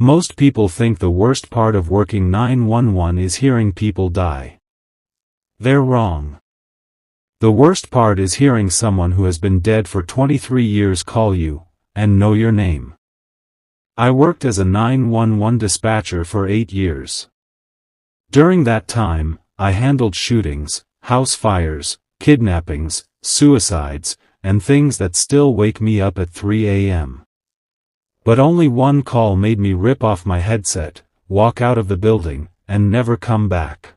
Most people think the worst part of working 911 is hearing people die. They're wrong. The worst part is hearing someone who has been dead for 23 years call you, and know your name. I worked as a 911 dispatcher for 8 years. During that time, I handled shootings, house fires, kidnappings, suicides, and things that still wake me up at 3 a.m. But only one call made me rip off my headset, walk out of the building, and never come back.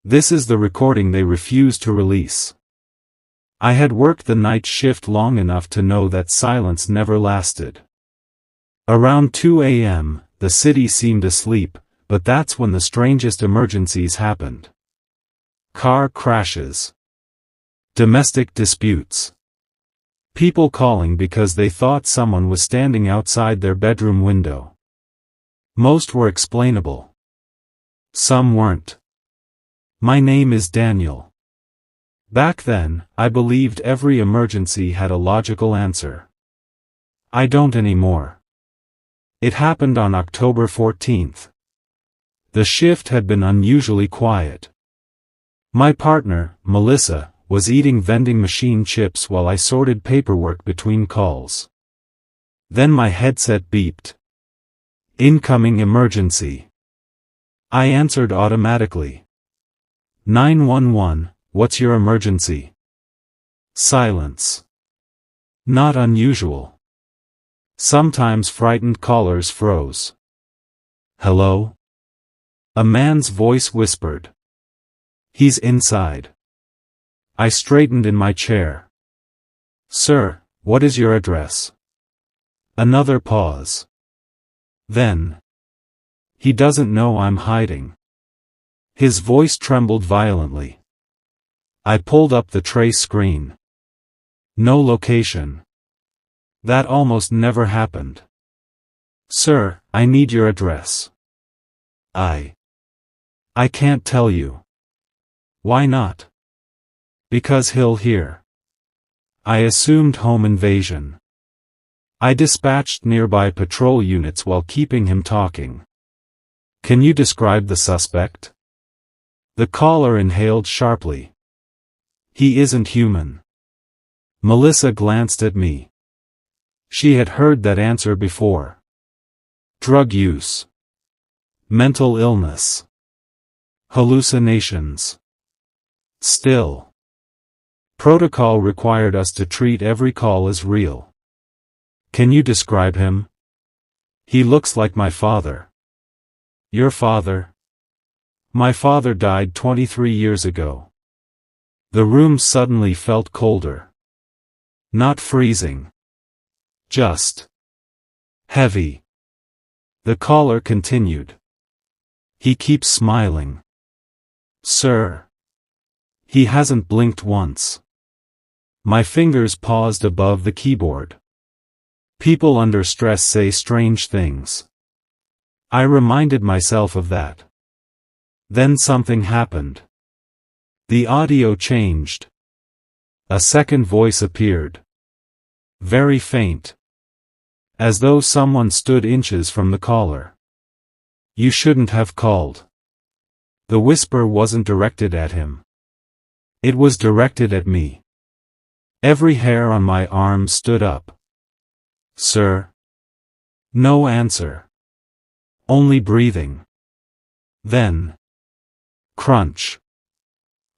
This is the recording they refused to release. I had worked the night shift long enough to know that silence never lasted. Around 2 a.m., the city seemed asleep, but that's when the strangest emergencies happened. Car crashes. Domestic disputes. People calling because they thought someone was standing outside their bedroom window. Most were explainable. Some weren't. My name is Daniel. Back then, I believed every emergency had a logical answer. I don't anymore. It happened on October 14th. The shift had been unusually quiet. My partner, Melissa, was eating vending machine chips while I sorted paperwork between calls. Then my headset beeped. Incoming emergency. I answered automatically. 911, what's your emergency? Silence. Not unusual. Sometimes frightened callers froze. Hello? A man's voice whispered. He's inside. I straightened in my chair. Sir, what is your address? Another pause. Then. He doesn't know I'm hiding. His voice trembled violently. I pulled up the trace screen. No location. That almost never happened. Sir, I need your address. I can't tell you. Why not? Because he'll hear. I assumed home invasion. I dispatched nearby patrol units while keeping him talking. Can you describe the suspect? The caller inhaled sharply. He isn't human. Melissa glanced at me. She had heard that answer before. Drug use. Mental illness. Hallucinations. Still. Protocol required us to treat every call as real. Can you describe him? He looks like my father. Your father? My father died 23 years ago. The room suddenly felt colder. Not freezing. Just heavy. The caller continued. He keeps smiling. Sir. He hasn't blinked once. My fingers paused above the keyboard. People under stress say strange things. I reminded myself of that. Then something happened. The audio changed. A second voice appeared. Very faint. As though someone stood inches from the caller. You shouldn't have called. The whisper wasn't directed at him. It was directed at me. Every hair on my arm stood up. Sir? No answer. Only breathing. Then. Crunch.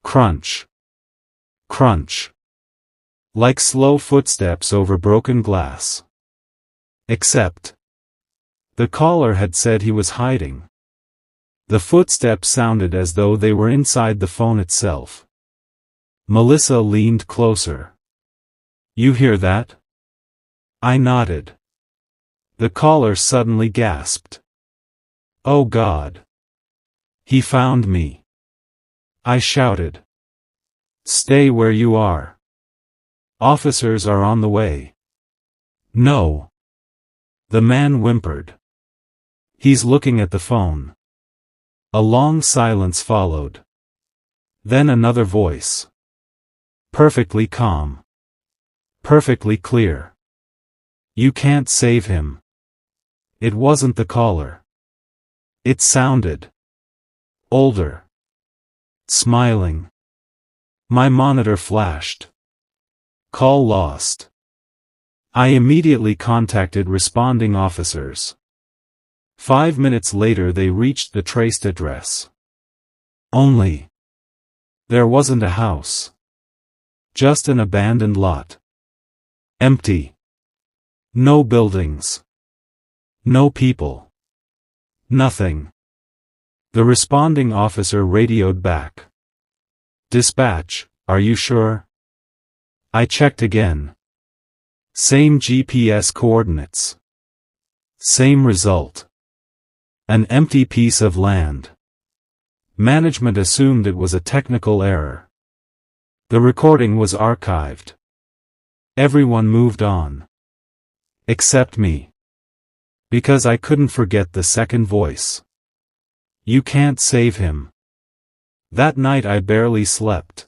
Crunch. Crunch. Like slow footsteps over broken glass. Except. The caller had said he was hiding. The footsteps sounded as though they were inside the phone itself. Melissa leaned closer. You hear that? I nodded. The caller suddenly gasped. Oh God. He found me. I shouted. Stay where you are. Officers are on the way. No. The man whimpered. He's looking at the phone. A long silence followed. Then another voice. Perfectly calm. Perfectly clear. You can't save him. It wasn't the caller. It sounded older. Smiling. My monitor flashed. Call lost. I immediately contacted responding officers. 5 minutes later they reached the traced address. Only there wasn't a house. Just an abandoned lot. Empty. No buildings. No people. Nothing. The responding officer radioed back. "Dispatch, are you sure?" I checked again. Same GPS coordinates. Same result. An empty piece of land. Management assumed it was a technical error. The recording was archived. Everyone moved on. Except me. Because I couldn't forget the second voice. "You can't save him." That night I barely slept.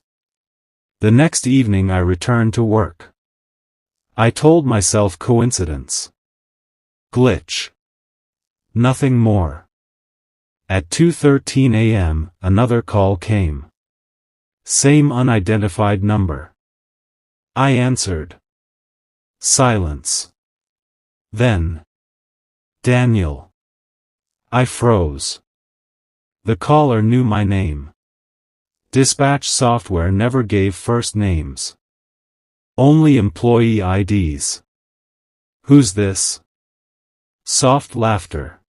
The next evening I returned to work. I told myself coincidence. Glitch. Nothing more. At 2:13 a.m., another call came. Same unidentified number. I answered. Silence. Then, "Daniel." I froze. The caller knew my name. Dispatch software never gave first names. Only employee IDs. "Who's this?" Soft laughter.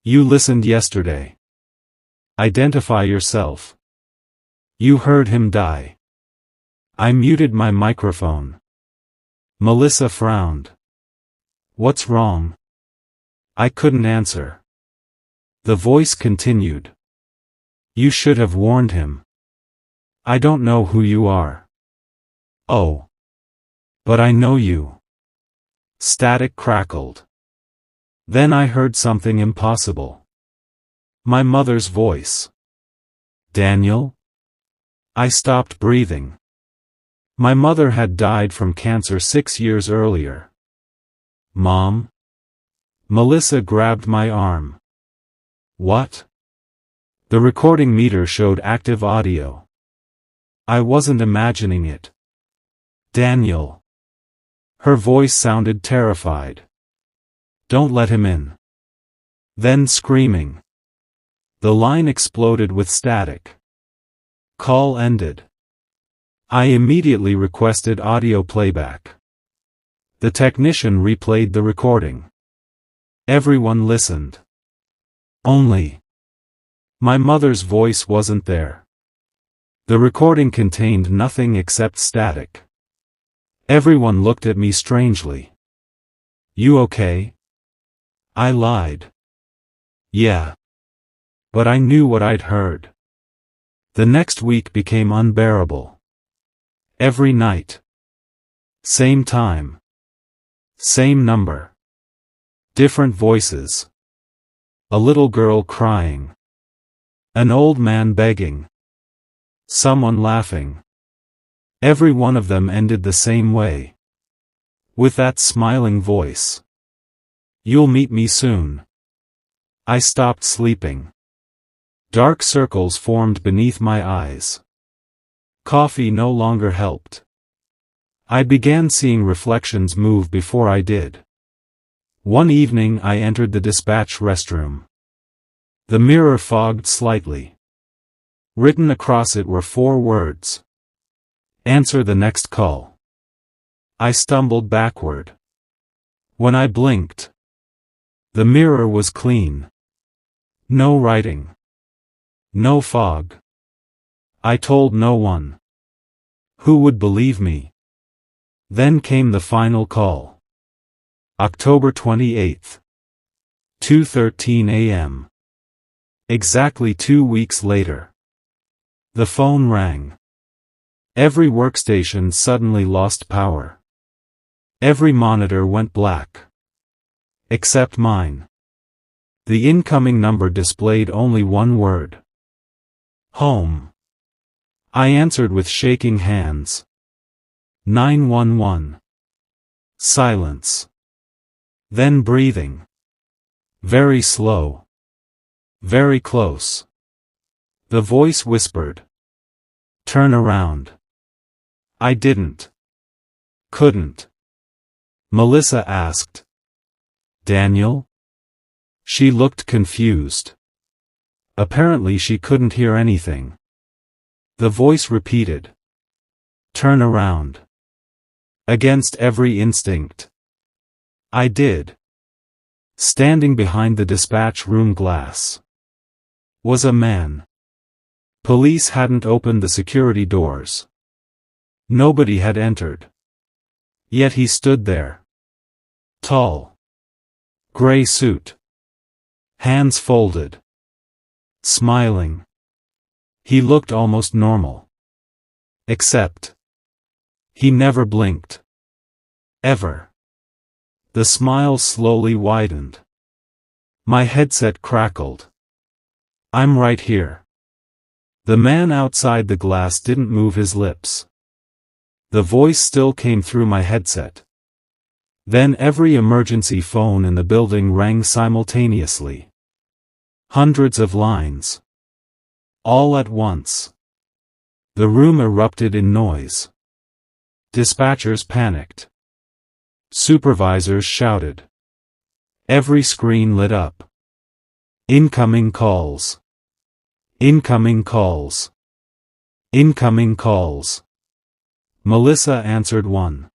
"You listened yesterday. Identify yourself." "You heard him die." I muted my microphone. Melissa frowned. "What's wrong?" I couldn't answer. The voice continued. "You should have warned him." "I don't know who you are." "Oh. But I know you." Static crackled. Then I heard something impossible. My mother's voice. "Daniel?" I stopped breathing. My mother had died from cancer 6 years earlier. "Mom?" Melissa grabbed my arm. "What?" The recording meter showed active audio. I wasn't imagining it. "Daniel." Her voice sounded terrified. "Don't let him in." Then screaming. The line exploded with static. Call ended. I immediately requested audio playback. The technician replayed the recording. Everyone listened. Only my mother's voice wasn't there. The recording contained nothing except static. Everyone looked at me strangely. "You okay?" I lied. "Yeah." But I knew what I'd heard. The next week became unbearable. Every night. Same time. Same number. Different voices. A little girl crying. An old man begging. Someone laughing. Every one of them ended the same way. With that smiling voice. "You'll meet me soon." I stopped sleeping. Dark circles formed beneath my eyes. Coffee no longer helped. I began seeing reflections move before I did. One evening I entered the dispatch restroom. The mirror fogged slightly. Written across it were 4 words. "Answer the next call." I stumbled backward. When I blinked, the mirror was clean. No writing. No fog. I told no one. Who would believe me? Then came the final call. October 28th. 2:13 a.m. Exactly 2 weeks later. The phone rang. Every workstation suddenly lost power. Every monitor went black. Except mine. The incoming number displayed only one word. Home. I answered with shaking hands. 911. Silence. Then breathing. Very slow. Very close. The voice whispered. Turn around. I didn't. Couldn't. Melissa asked. Daniel? She looked confused. Apparently she couldn't hear anything. The voice repeated. Turn around. Against every instinct. I did. Standing behind the dispatch room glass was a man. Police hadn't opened the security doors. Nobody had entered. Yet he stood there. Tall. Gray suit. Hands folded. Smiling. He looked almost normal. Except he never blinked. Ever. The smile slowly widened. My headset crackled. I'm right here. The man outside the glass didn't move his lips. The voice still came through my headset. Then every emergency phone in the building rang simultaneously. Hundreds of lines. All at once. The room erupted in noise. Dispatchers panicked. Supervisors shouted. Every screen lit up. Incoming calls. Incoming calls. Incoming calls. Melissa answered one.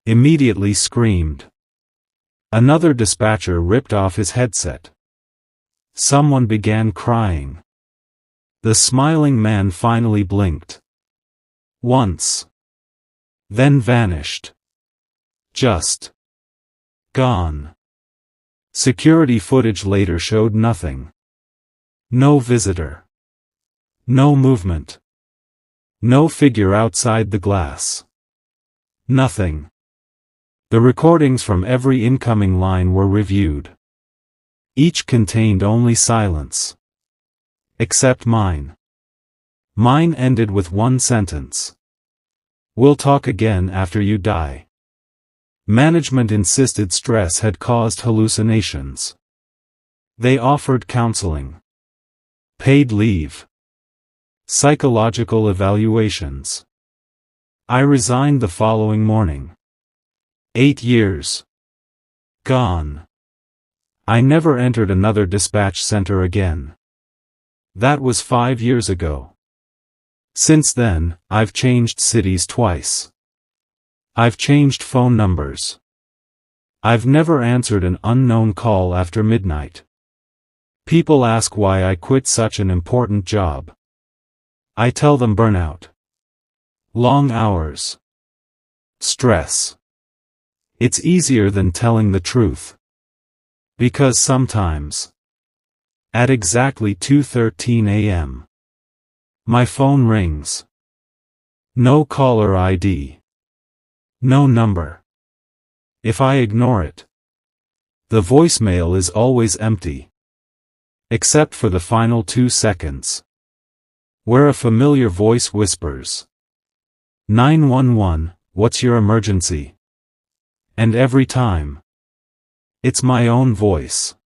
Immediately screamed. Another dispatcher ripped off his headset. Someone began crying. The smiling man finally blinked. Once. Then vanished. Just. Gone. Security footage later showed nothing. No visitor. No movement. No figure outside the glass. Nothing. The recordings from every incoming line were reviewed. Each contained only silence. Except mine. Mine ended with one sentence. We'll talk again after you die. Management insisted stress had caused hallucinations. They offered counseling. Paid leave. Psychological evaluations. I resigned the following morning. 8 years. Gone. I never entered another dispatch center again. That was 5 years ago. Since then, I've changed cities twice. I've changed phone numbers. I've never answered an unknown call after midnight. People ask why I quit such an important job. I tell them burnout. Long hours. Stress. It's easier than telling the truth. Because sometimes, at exactly 2:13 a.m., my phone rings. No caller ID. No number. If I ignore it, the voicemail is always empty. Except for the final 2 seconds, where a familiar voice whispers, 911, what's your emergency? And every time, it's my own voice.